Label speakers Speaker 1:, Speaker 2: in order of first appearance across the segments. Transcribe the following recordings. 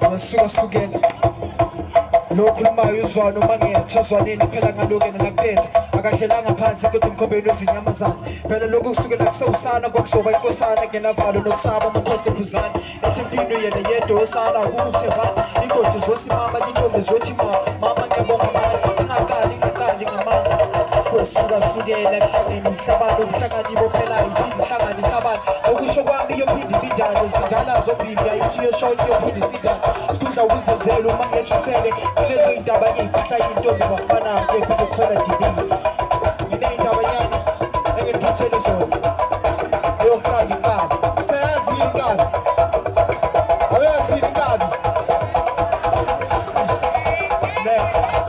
Speaker 1: Sukela lokhu limayo uzwana uma ngetha zwaneni phela ngalokena ngakuphethe akahlelanga phansi kodwa emkhombeni wezinyamazane phela lokhu kusukela kusewusana kwakuzoba inkosana ngenavalo nokusaba amakhosi ephuzana ethi impilo yena yedwa osana ukukuthembana ingodi zosimama intombi zothi mama ngiyabonga mama ingaqali ngamanga kwesukasukela kuhlangene umhlabano ubuhlakani bophelayo ihlangane ihlabani okusho kwami yophinde ibindane zindala zombili ayithi yoshoni yophinde isidane sikhundla ukuzenzela uma ngethusele lezo indaba yifihla intombi bafana ke kukhona dibili yine indaba yani engiphathele zona yofaka inkani sayazi inkani oyazi inkani next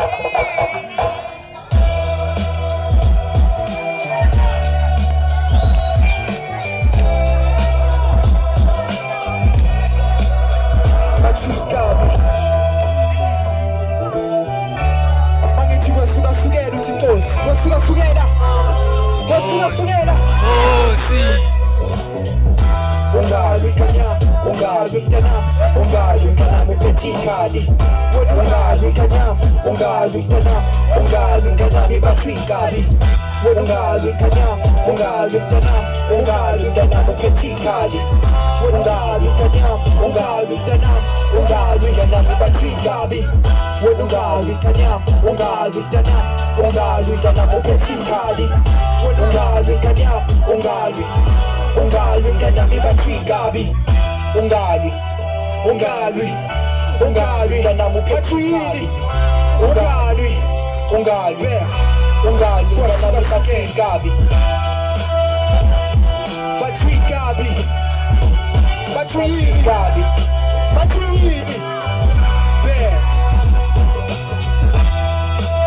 Speaker 1: Sukela ungabi kanya ungabi mtanam ungabi mtanam upetikali ungabi kanya ungabi mtanam ungabi mtanam ibatwikabi ungabi kanya ungabi mtanam ungabi mtanam upetikali ungabi kanya ungabi mtanam ungabi mtanam ibatwikabi ungabi kanya ungabi mtanam ungabi mtanam upetikali ungabi kanya ungabi mtanam ibatwikabi ungabi mtanam upetwili ungabi mtanam ibatwikabi batwili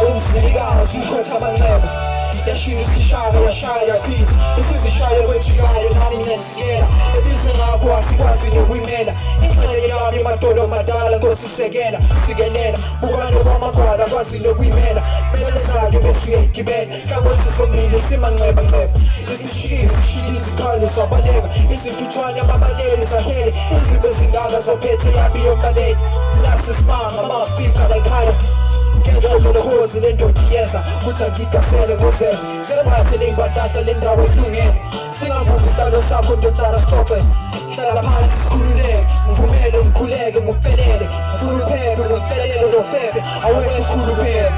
Speaker 1: umsikazi ukhotha amanxeba yashilo sishaya yashaya kithi isizishaya kwejikayo nami ngiyasikela ebize ngakho asikwazi nokwimela inxele yami emadolo madala nkosisekela sikelela bukano kwamagwala kwazi nokwimela mele sakhe bese uyayigibela hlangothi sombili simanxeba isishili izikhali zabaleka izintuthwane amabaleli zahele izimo ezingaka zophethe yabi yoqaleni nasisimanga mafika layikhaya ngedlolo lokhozi lendoda iyeza kuthi angigasele ngozela sephathele ingwadada lendawo ekulungele singabuki isihlalo sakho ndodana sixoxe hlala phansi sikhululeke ngivumele ngikhuleke ngikucelele ngifuna uphephe ngikucelele lofefe awekho ukhuluphele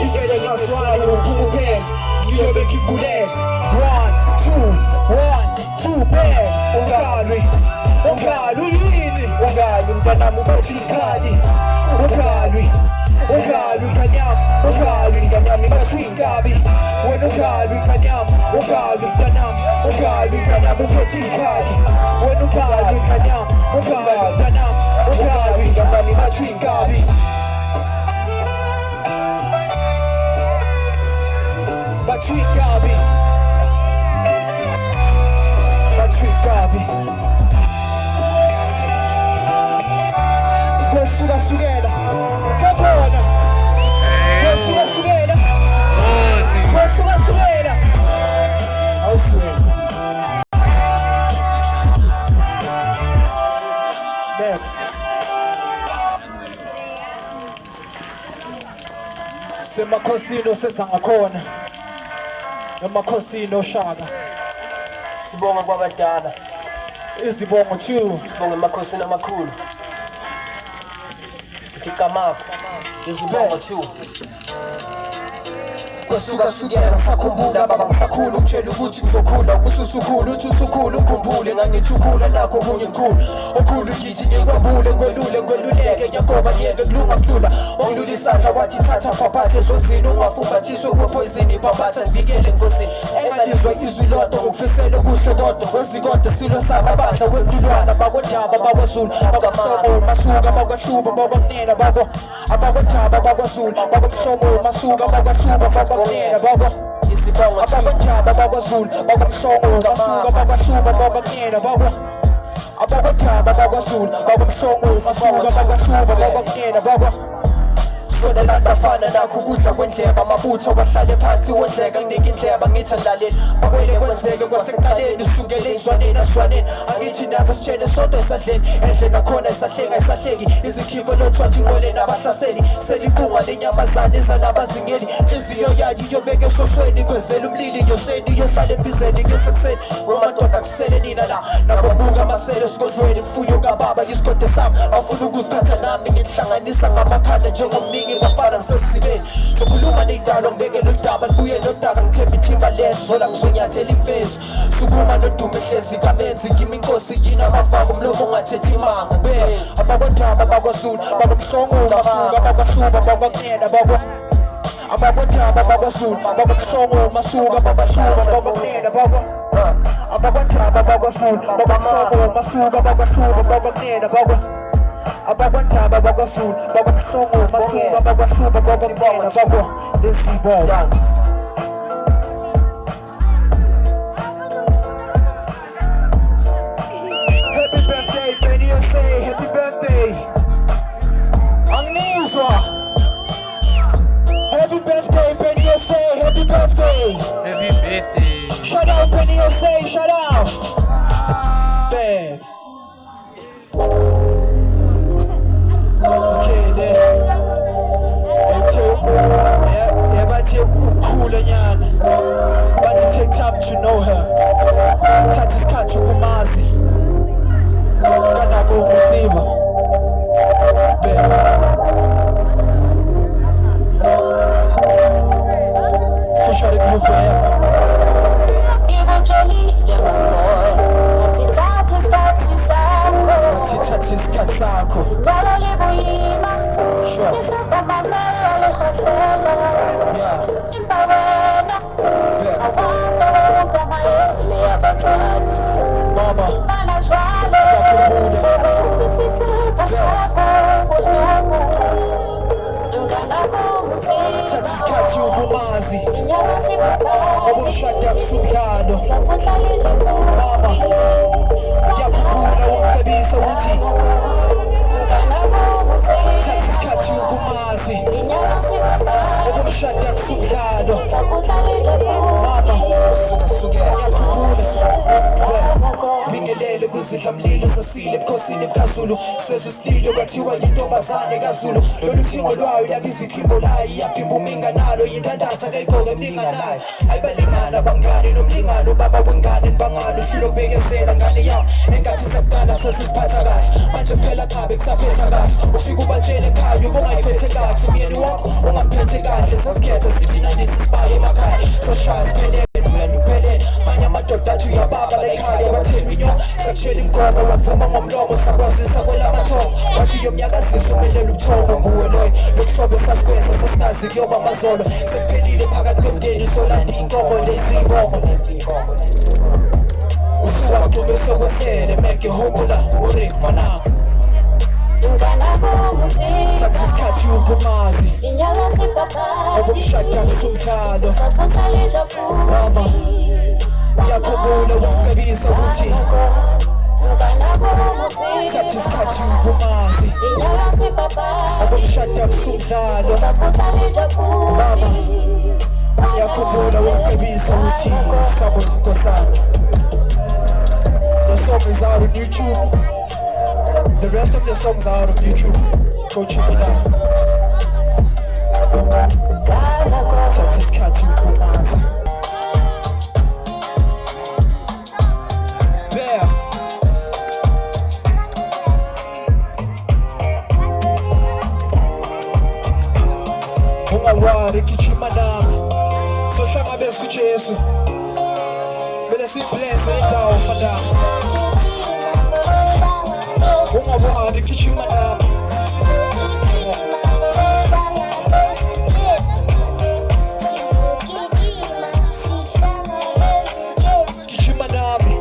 Speaker 1: ivele ngazwayo uphuma uphele ngiyobe ngikubulele 1 2 bad ungalwi yini ungalwi mntanami ubethi ikhali ungalwi kanyam ungalwi kanyam ibatwinkabi wena ungalwi kanyam ungalwi mntanam ungalwi kanyam ubethi ikhali wena ungalwi kanyam ungalwi mntanam ungalwi kanyam ibatwinkabi batwinkabi Sukela sakhona Sukela awuswela next semakhosini osenza ngakhona emakhosini oshaka
Speaker 2: sibonga kwabadala
Speaker 1: izibongo 2
Speaker 2: sibonga emakhosini amakhulu Tikamako, izibongo 2 Sukela sakhumbula baba ngisakhula ukutshela ukuthi ngizokhula ususukhula uthi usukhula ukhumbule ngangithukhula nakho kunye ngikhulu okhulu ngithi ngikwambule ngoluleke yagoba yeke kulunga kulula ongilula isandla wathi thatha phaphathe edlozini ungafumbathiswe kwepoisini phaphatha ngivikele engozini engalizwe izwi lodwa ngokufisela okuhle kodwa wezikode silo saba abadla wempilwana bakodaba bakwazulu bakwamhlobo masuka bakwahluba bakwanena abakodaba bakwazulu bakwamhlobo masuka bakwahluba Baba, izibongo abakotaba bakwazulu bakwamhlongo basuka bakwahluba bakwamyena baba abakotaba bakwazulu bakwamhlongo basuka bakwahluba bakwamyena baba sonela ndafana nakho ukudla kwendleba amabutho wahlale phansi wondleka nginika indleba ngithi andlaleni bakwele kwenzeke kwasekuqaleni usukele izwaneni aswaneni angithi nazo sitshele sonke esadleni endle nakhona isahleka isahleki izikhipho lothwathi ingwele nabahlaseli selibunga lenyamazane izanabazingeli inhliziyo yayo iyobeka esosweni kwezela umlili yoseni iyohlala embizeni ngesekuseni ngomadoda kusele nina la nababuka amasele esigodlweni mfuyo kababa isigode sami afuna ukuziphatha nami ngikuhlanganisa ngamaphanda njengomningi bafana ngisesibeni sokhuluma ney'dalo ngibekele udaba nibuye nodaka ngithemba ithimba lethu zola ngizonyathela imfezo sukuma noduma ehlezi kamenzi ngimi inkosi yini amavako umlomo ungathethi imanga bezo abakwandaba abakwazulu bababuhlongo masuka abakwahlupha abakwakunena abakwandaba abakwazulu bababuhlongo masuka ababahluba abakwakunena abakwandaba abakwazulu bababuhlongo masuka ababahluba abakwakunena abakwandaba abakwazulu bababuhlongo masuka ababahluba abakwakunena lesibona. Happy birthday, Benny Say, happy birthday. Angniswa. Happy birthday, Benny Say, happy birthday.
Speaker 3: Happy birthday.
Speaker 2: Shout out, Benny Say, shout out. Babe. Okay, there. Yeah, but you're cool and but to take time to know her. Tatis Kachu Kumazi. Kanako Muziba. Fish out the blue for him. Tatis Katsako. Sure. Yeah. Mama. Tatis Kachu Kumazi. Okumshada kusumdlalo. Mama. Yakubula ukubisa uthi. Tatis Kachu Kumazi. Okumshada kusumdlalo. Mama. Bingelele kuzidla mlilo zasile ebukhosini ebuKaZulu sezwe sililo kwathiwa yintombazane kaZulu lolu thingo lwayo yabiza iphimbo layo iyaphimba uminga nalo yindandatha kayigqoke mlinganayo ayibalingana bangane nomlingano baba wengane nibangalo hlilo kubekezela ngane yawo engathi sakudala sesiziphatha kahle manje phela khabe kusaphetha kahle ufike ubatshele ekhaya ubongayiphethe kahle umyeni wakho ungamphethe kahle sasikhetha sithi nanisi sibaye emakhaya soshaya siphelele uphelele manye amadoda athi uyababa la ekhaya bathelwa inyongo sakushela imgomo wavuma ngomlomo sakwazisa kwelamathongo wathi uyomnyakazisa umelela ubuthongo nguwe loyo lokuhlobo sasikwenza sasingazi kuyoba amazolo sekuphelile phakathi kwemndeni solanda inkomo lezibongo usuka kume sokwesele meke hopula uri mwana Tatis isikhathi ukumazi okumshada kusumdlalo Mama yakhumbula ukucebisa ukuthi Tatis isikhathi ukumazi okumshada kusumdlalo Mama yakhumbula ukucebisa ukuthi Sabo Nkosana. The song is out on YouTube. The rest of the songs are out on YouTube. Go check it out. Tatis Kachu Kumazi. There. Ungawari kichima nami. So shaka besu Jesu. Bele si bless it down for that. Ungawari kichima nami. Kichima nami.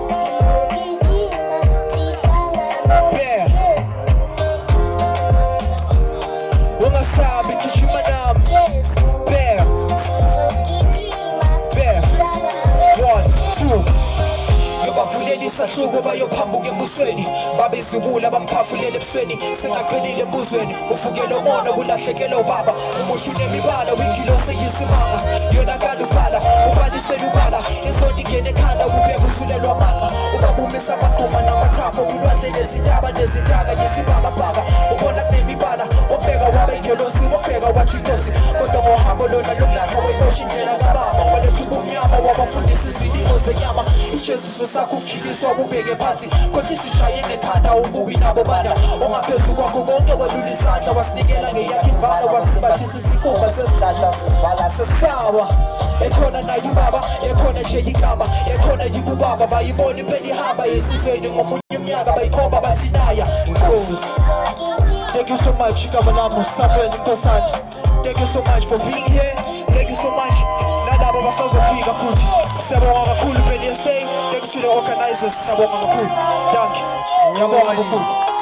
Speaker 2: Ungasabi kichima nami. Bear. Bear. 1, 2. isahluko bayophambuka embusweni babeziwula bamphafulele ebusweni singaqhelile embuzweni uvukele umona kulahlekelwe ubaba umuhle unemibala wingilosi yisimanga yonakala ubhala ubalisela ubala inzondo ingene ekhanda ubheka usulelwa amanga ubabumisa amaqhuma namathafo kulwandle nezintaba nezintaka yisibhakabhaka ubona kunemibala wabheka waba ingelosi wabheka wathi inkosi kodwa ngohambo lona lokulahla wenosha indlela kababa waletha ubumnyama wabafundisa izilimo zenyama isijeziso sakho ukukhiliswa ubeke phansi khohlisa ishaye nekhanda ububi nabo banda ongaphezu kwakho konke welula isandla wasinikela ngeyakhe imvana wasibathisa isikhumba sesilasha sesivala sesawa ekhona naye ubaba ekhona nje igama ekhona yikubaba bayibona impela ihamba yesizweni ngomunye umnyaka bayikhomba bathi naya inkosi. Thank you so much Kamalamo Samuel Nkosana. Thank you so much for being here. Thank you so much nalabo basazofika futhi siyabonga kakhulu vele say thanks to the organizers siyabonga kakhulu. Thank you. Ngiyabonga kakhulu.